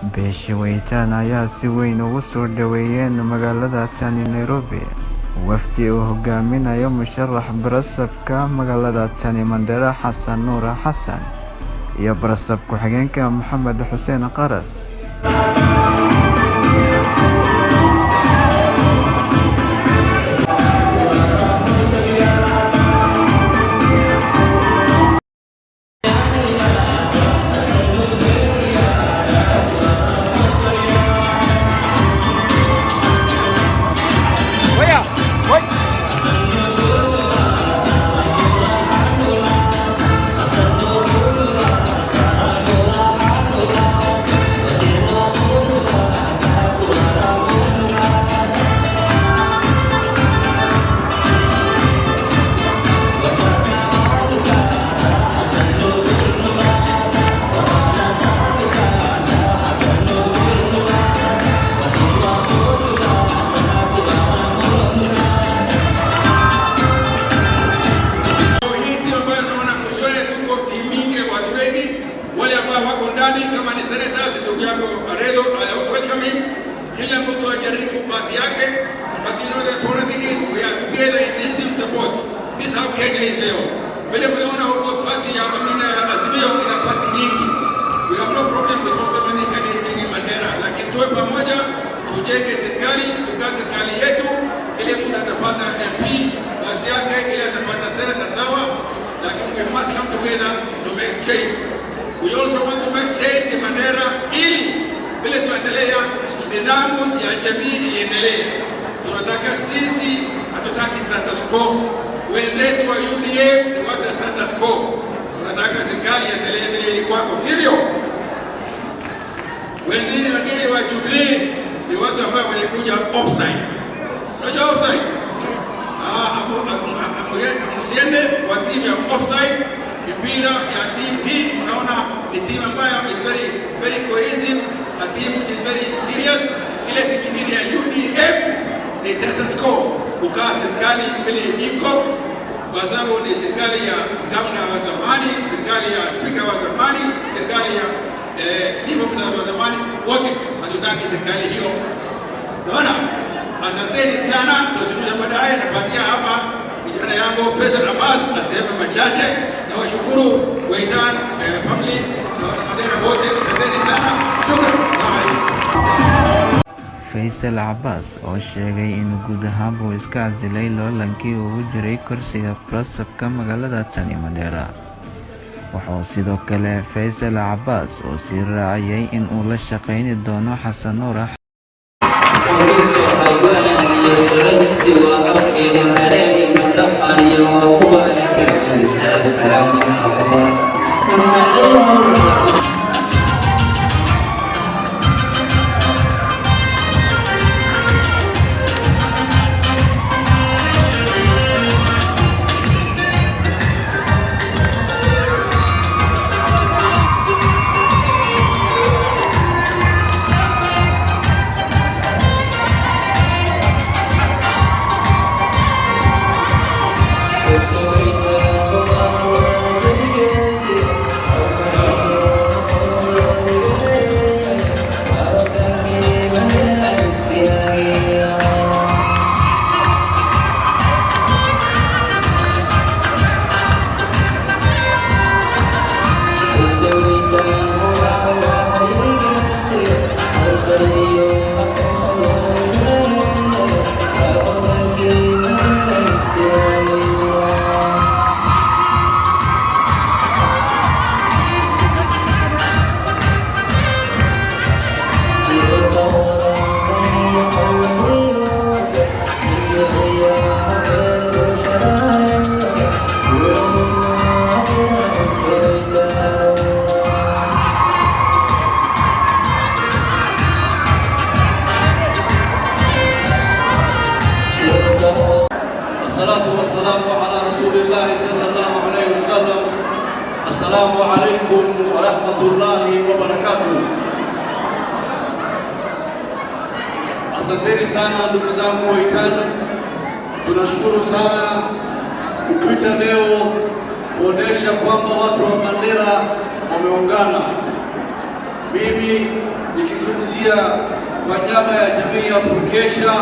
beesha Waitan ayaa si weyn ugu soo dhaweeyeen magaalada Tani Nairobi wafdi uu hogaaminayo musharax barasabka magaalada Tani Mandera Xasan Nuur Xasan iyo barasab ku-xigeenka Maxamed Xuseen Qaras. Kama ni senators ndugu yangu Aredo, I welcome him. Kila mtu ajaribu bahati yake, but you know the important thing is we are together in this team support. This is how Kenya is leo. Vile mnaona huko party ya Azimio ina party nyingi. We have no problem with also many candidates in Mandera, lakini tuwe pamoja, tujenge serikali, tukaze serikali yetu, ile mtu atapata MP bahati yake, ile atapata senator sawa, lakini we must come together to make change. We also want to make change in Mandera ili vile tuendelea nidhamu ya jamii iendelee. Tunataka sisi, hatutaki status quo. Wenzetu wa UDA ni watu wa status quo. Tunataka serikali iendelee vile ilikuwa, sivyo? Wengine wa Jubilee ni watu ambao walikuja offside. Unajua offside? Msiende kwa timu ya offside. Mpira ya team hii unaona ni team ambayo is very cohesive, a team which is very serious. Ile timu nyingine ya UDF ni status quo, kukaa serikali vile iko, kwa sababu ni serikali ya gavana wa zamani, serikali ya speaker wa zamani, serikali ya chief officer wa zamani, wote hatutaki serikali hiyo. Unaona, asanteni sana, tunazungumza baadaye. Napatia hapa kijana yangu Faisal Abbas aseme machache. Nawashukuru Waitan family na Mandera wote, asanteni sana. Shukran. Faisal Abbas oo sheegay in guud ahaan uu iska casilay loolankii ugu jiray kursiga barasabka magaalada Tani Mandera. Wuxuu sidoo kale Faisal Abbas oo sii raaciyay in uu la shaqeyni doono Xasan Nuur Assalamu alaikum wa rahmatullahi wa barakatuh. Asanteni sana ndugu zangu Waitan, tunashukuru sana kutuita leo kuonesha kwamba watu wa Mandera wameungana. Mimi nikizungumzia kwa niaba ya jamii ya Furkesha,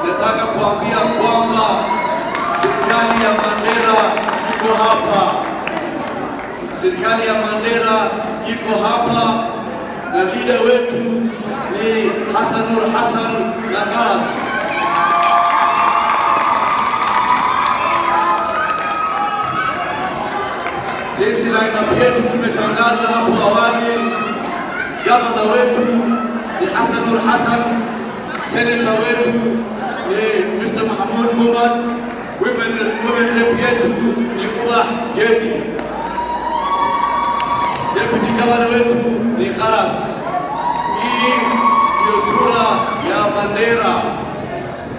nataka kuambia kwamba serikali ya Mandera iko hapa. Serikali ya Mandera iko hapa na leader wetu ni Hassan Nur Hassan na Karas. Sisi lineup yetu tumetangaza hapo awali. Gavana wetu ni Hassan Nur Hassan, senator wetu ni Mr. Mahmoud Moman, women rep yetu ni Ubah Gedi, deputy governor wetu ni Karas. Hii ndio sura ya Mandera.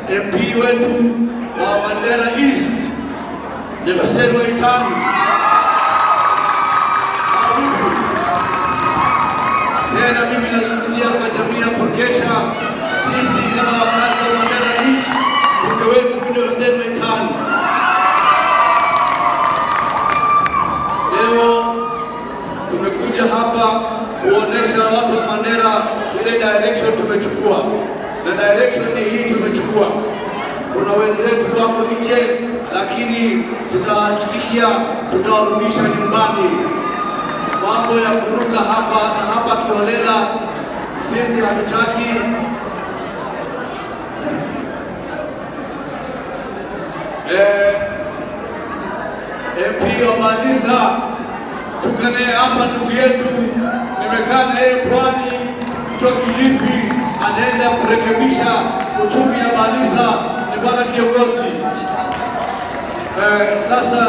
MP wetu wa Mandera East ni Hussein Waitan. Tena mimi nazungumzia kwa jamii ya Furkesha, sisi kama wakazi wa Mandera East, mbunge wetu ni Hussein Waitan. Leo tumekuja hapa kuonesha watu wa Mandera ile direction tumechukua, na direction ni hii tumechukua. Kuna wenzetu wako nje, lakini tutahakikishia tutawarudisha nyumbani. Mambo ya kuruka hapa na hapa kiholela sisi hatutaki. MP wa Banisa tukane hapa, ndugu yetu, nimekaa na yeye Pwani, mtu wa Kilifi, anaenda kurekebisha uchumi ya Banisa, ni bwana kiongozi. Sasa